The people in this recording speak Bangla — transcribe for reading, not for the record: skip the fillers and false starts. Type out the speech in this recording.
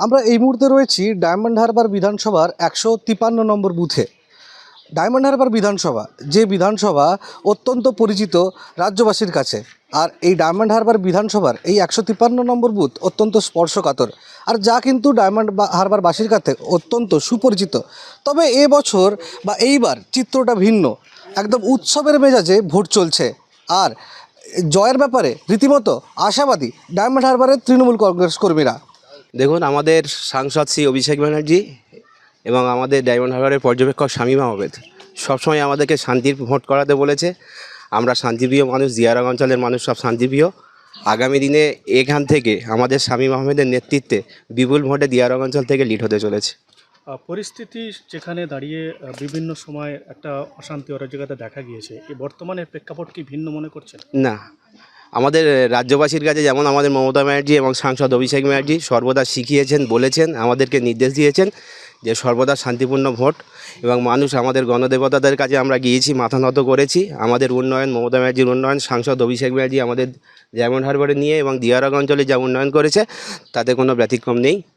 আমরা এই মুহূর্তে রয়েছি ডায়মন্ড হারবার বিধানসভার 153 নম্বর বুথে। ডায়মন্ড হারবার বিধানসভা যে বিধানসভা অত্যন্ত পরিচিত রাজ্যবাসীর কাছে, আর এই ডায়মন্ড হারবার বিধানসভার এই 153 নম্বর বুথ অত্যন্ত স্পর্শকাতর, আর যা কিন্তু ডায়মন্ড হারবারবাসীর কাছে অত্যন্ত সুপরিচিত। তবে এবছর বা এইবার চিত্রটা ভিন্ন, একদম উৎসবের মেজাজে ভোট চলছে, আর জয়ের ব্যাপারে রীতিমতো আশাবাদী ডায়মন্ড হারবারের তৃণমূল কংগ্রেস কর্মীরা। দেখুন, আমাদের সাংসদ শ্রী অভিষেক ব্যানার্জি এবং আমাদের ডায়মন্ড হারবারের পর্যবেক্ষক শামীম আহমেদ সবসময় আমাদেরকে শান্তির ভোট করাতে বলেছে। আমরা শান্তিপ্রিয় মানুষ, দিয়ারং অঞ্চলের মানুষ সব শান্তিপ্রিয়। আগামী দিনে এখান থেকে আমাদের শামীম আহমেদের নেতৃত্বে বিপুল ভোটে দিয়ারং অঞ্চল থেকে লিড হতে চলেছে। পরিস্থিতি যেখানে দাঁড়িয়ে বিভিন্ন সময় একটা অশান্তি অরাজকতা দেখা গিয়েছে, এই বর্তমানের প্রেক্ষাপট কি ভিন্ন মনে করছেন? না, আমাদের রাজ্যবাসীর কাছে যেমন আমাদের মমতা ব্যানার্জি এবং সাংসদ অভিষেক ব্যানার্জি সর্বদা শিখিয়েছেন, বলেছেন, আমাদেরকে নির্দেশ দিয়েছেন যে সর্বদা শান্তিপূর্ণ ভোট, এবং মানুষ আমাদের গণদেবতাদের কাছে আমরা গিয়েছি, মাথা নত করেছি। আমাদের উন্নয়ন, মমতা ব্যানার্জির উন্নয়ন, সাংসদ অভিষেক ব্যানার্জি আমাদের ডায়মন্ড হারবারে নিয়ে এবং দিয়ারং অঞ্চলে যা উন্নয়ন করেছে তাতে কোনো ব্যতিক্রম নেই।